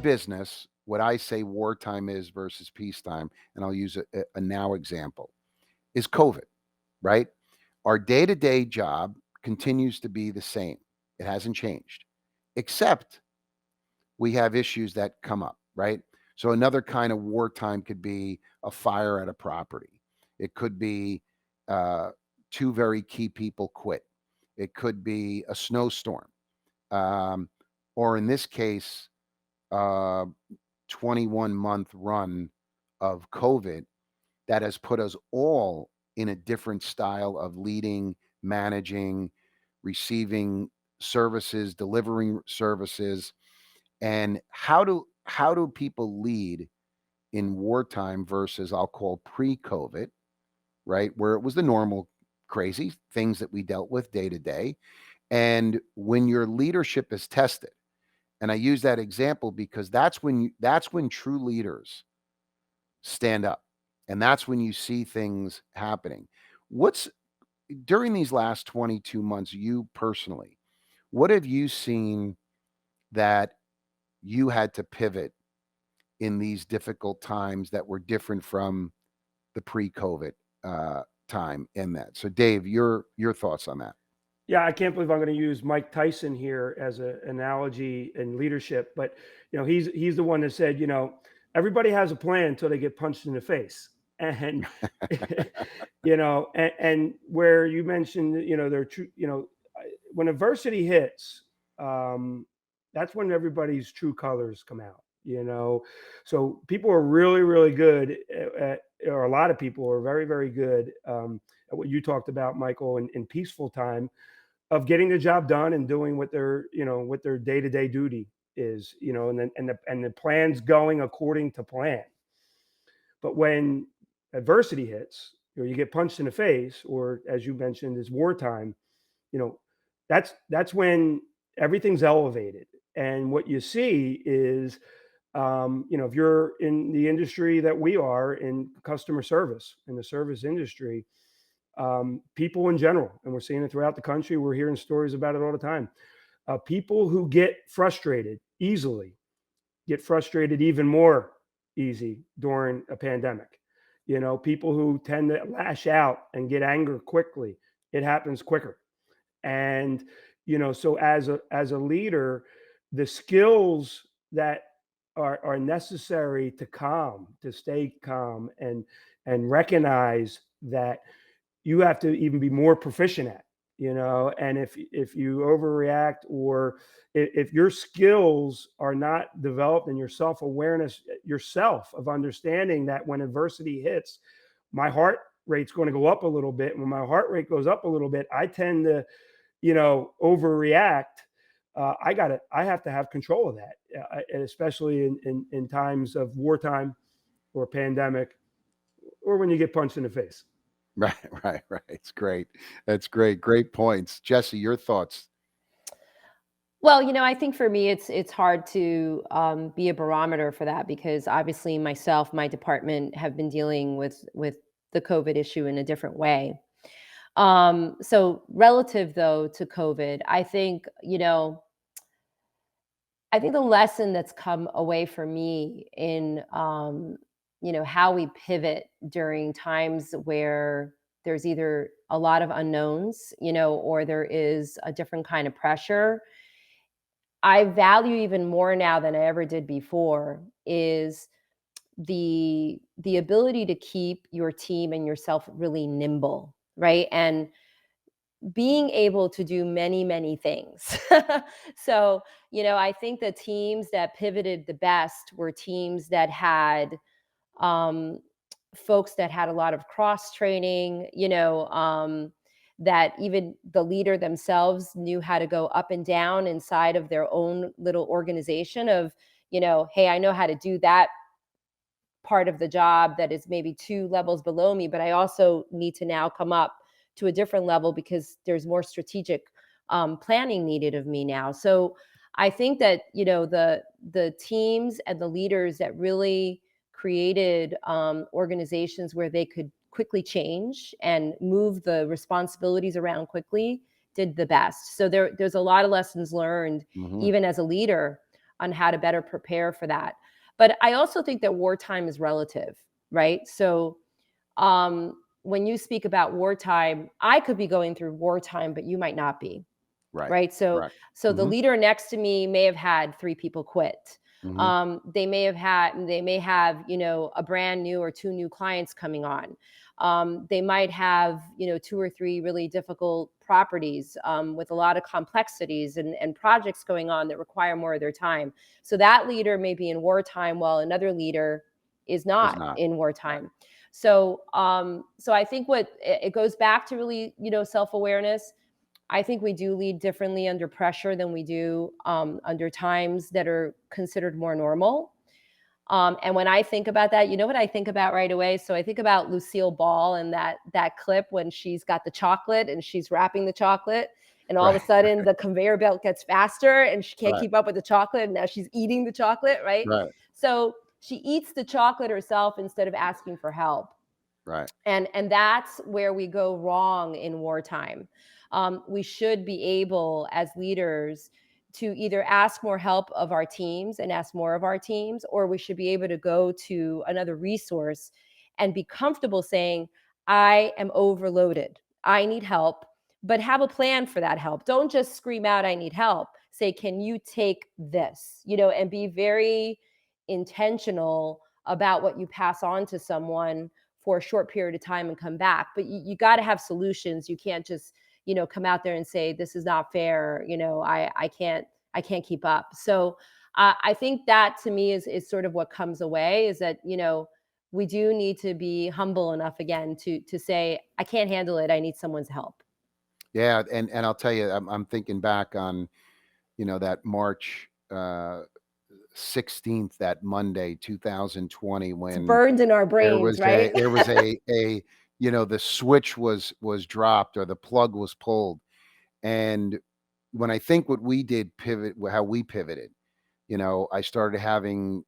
business, what I say wartime is versus peacetime, and I'll use a now example, is COVID, right? Our day-to-day job continues to be the same. It hasn't changed, except we have issues that come up, right? So another kind of wartime could be a fire at a property. It could be uh, two very key people quit. It could be a snowstorm, um, or in this case, 21-month run of COVID that has put us all in a different style of leading, managing, receiving services, delivering services. And how do people lead in wartime versus I'll call pre-COVID, right? Where it was the normal crazy things that we dealt with day to day. And when your leadership is tested, and I use that example because that's when true leaders stand up. And that's when you see things happening. What's during these last 22 months, you personally, what have you seen that you had to pivot in these difficult times that were different from the pre-COVID time in that? So, Dave, your thoughts on that? Yeah, I can't believe I'm going to use Mike Tyson here as an analogy in leadership, but he's the one that said, everybody has a plan until they get punched in the face, and and where you mentioned, they're true, when adversity hits, um, that's when everybody's true colors come out. So people are really, really good or a lot of people are very, very good at what you talked about, Michael, in peaceful time of getting the job done and doing what their day-to-day duty is, and the plan's going according to plan. But when adversity hits, you get punched in the face, or as you mentioned, is wartime, you know, that's when everything's elevated. And what you see is, if you're in the industry that we are in, customer service, in the service industry, people in general, and we're seeing it throughout the country. We're hearing stories about it all the time. People who get frustrated easily get frustrated even more easy during a pandemic. People who tend to lash out and get anger quickly, it happens quicker. And so as a leader, the skills that are necessary to stay calm and recognize that you have to even be more proficient at, and if you overreact, or if your skills are not developed, and your self-awareness yourself of understanding that when adversity hits, my heart rate's going to go up a little bit. When my heart rate goes up a little bit, I tend to overreact. I have to have control of that, and especially in times of wartime or pandemic, or when you get punched in the face. Right, right, right. It's great. That's great. Great points. Jesse, your thoughts? Well, I think for me, it's hard to be a barometer for that because obviously myself, my department have been dealing with the COVID issue in a different way. So relative though to COVID, I think the lesson that's come away for me in how we pivot during times where there's either a lot of unknowns, or there is a different kind of pressure. I value even more now than I ever did before is the ability to keep your team and yourself really nimble, right? And being able to do many, many things. So, I think the teams that pivoted the best were teams that had um, folks that had a lot of cross training, that even the leader themselves knew how to go up and down inside of their own little organization of, hey, I know how to do that part of the job that is maybe two levels below me, but I also need to now come up to a different level because there's more strategic planning needed of me now. So I think that the teams and the leaders that really created organizations where they could quickly change and move the responsibilities around quickly did the best. So there's a lot of lessons learned Hmm. even as a leader on how to better prepare for that. But I also think that wartime is relative, right? So when you speak about wartime, I could be going through wartime, but you might not be, Right. right? So Correct. the Hmm. leader next to me may have had 3 people quit. Hmm. They may have, a brand new or 2 new clients coming on. They might have, 2 or 3 really difficult properties with a lot of complexities and projects going on that require more of their time. So that leader may be in wartime while another leader is Is not not. in Right. wartime. So I think what it goes back to really, self-awareness. I think we do lead differently under pressure than we do under times that are considered more normal. And when I think about that, you know what I think about right away? So I think about Lucille Ball and that clip when she's got the chocolate and she's wrapping the chocolate, and all of a Right. sudden the conveyor belt gets faster and she can't Right. keep up with the chocolate, and now she's eating the chocolate, right? Right. So she eats the chocolate herself instead of asking for help. Right. And that's where we go wrong in wartime. We should be able as leaders to either ask more help of our teams and ask more of our teams, or we should be able to go to another resource and be comfortable saying, I am overloaded, I need help, but have a plan for that help. Don't just scream out, I need help. Say, can you take this, and be very intentional about what you pass on to someone for a short period of time and come back. But you got to have solutions. You can't just, come out there and say, this is not fair. I can't keep up. So I think that to me is sort of what comes away, is that, we do need to be humble enough again to say, I can't handle it. I need someone's help. Yeah. And I'll tell you, I'm thinking back on, that March 16th, that Monday, 2020, It's when burned in our there brains, was a right? there was the switch was dropped, or the plug was pulled. And when I think what we did pivot, how we pivoted, I started having,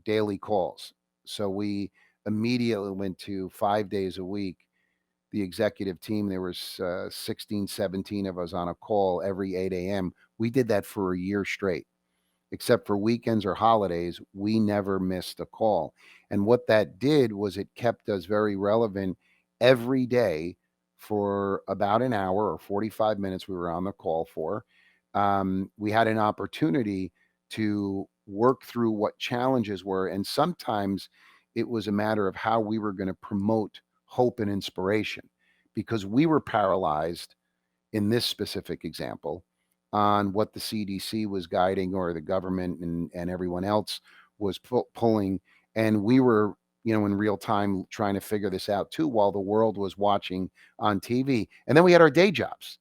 daily calls. So we immediately went to 5 days a week. The executive team, there was 16, 17 of us on a call every 8 a.m. We did that for a year straight. Except for weekends or holidays, we never missed a call. And what that did was it kept us very relevant every day for about an hour or 45 minutes we were on the call for. We had an opportunity to work through what challenges were. And sometimes it was a matter of how we were going to promote hope and inspiration, because we were paralyzed in this specific example on what the CDC was guiding, or the government and everyone else was pulling. And we were, in real time trying to figure this out too, while the world was watching on TV. And then we had our day jobs.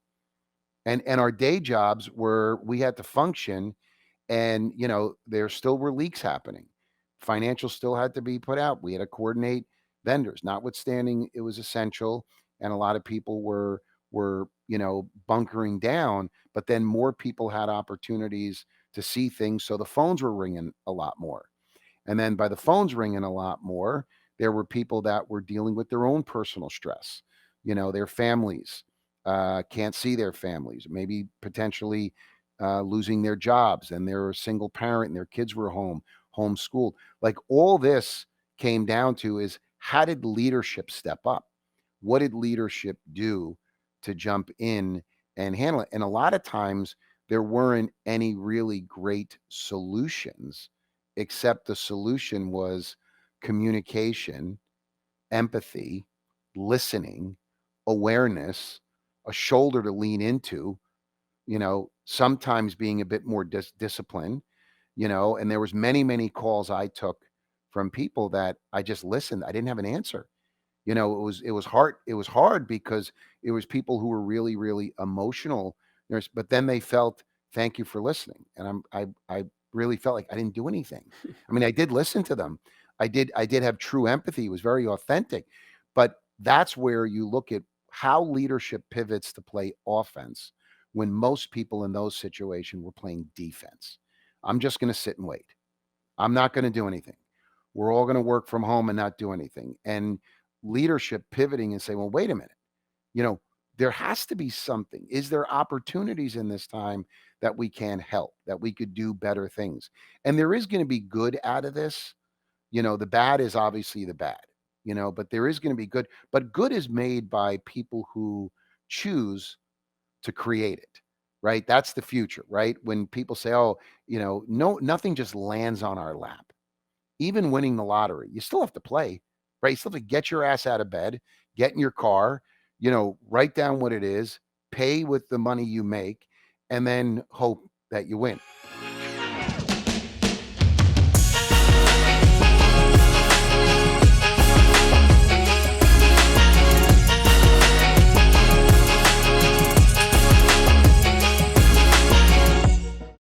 And our day jobs were, we had to function, and there still were leaks happening. Financials still had to be put out. We had to coordinate vendors, notwithstanding it was essential, and a lot of people were bunkering down. But then more people had opportunities to see things, so the phones were ringing a lot more. And then by the phones ringing a lot more, there were people that were dealing with their own personal stress. Their families can't see their families, maybe potentially losing their jobs, and they're a single parent and their kids were homeschooled. Like, all this came down to is, how did leadership step up? What did leadership do to jump in and handle it? And a lot of times there weren't any really great solutions, except the solution was communication, empathy, listening, awareness, a shoulder to lean into, sometimes being a bit more disciplined, and there was many calls I took from people that I just listened. I didn't have an answer. It was hard because it was people who were really, really emotional. But then they felt, thank you for listening. And I really felt like I didn't do anything. I mean, I did listen to them. I did have true empathy. It was very authentic. But that's where you look at how leadership pivots to play offense, when most people in those situations were playing defense. I'm just going to sit and wait. I'm not going to do anything. We're all going to work from home and not do anything. And leadership pivoting and say, well, wait a minute, you know, there has to be something. Is there opportunities in this time that we can help, that we could do better things? And there is going to be good out of this. The bad is obviously the bad, but there is going to be good. But good is made by people who choose to create it, right? That's the future, right? When people say, oh, no, nothing just lands on our lap. Even winning the lottery, you still have to play, right? You still have to get your ass out of bed, get in your car, write down what it is, pay with the money you make, and then hope that you win.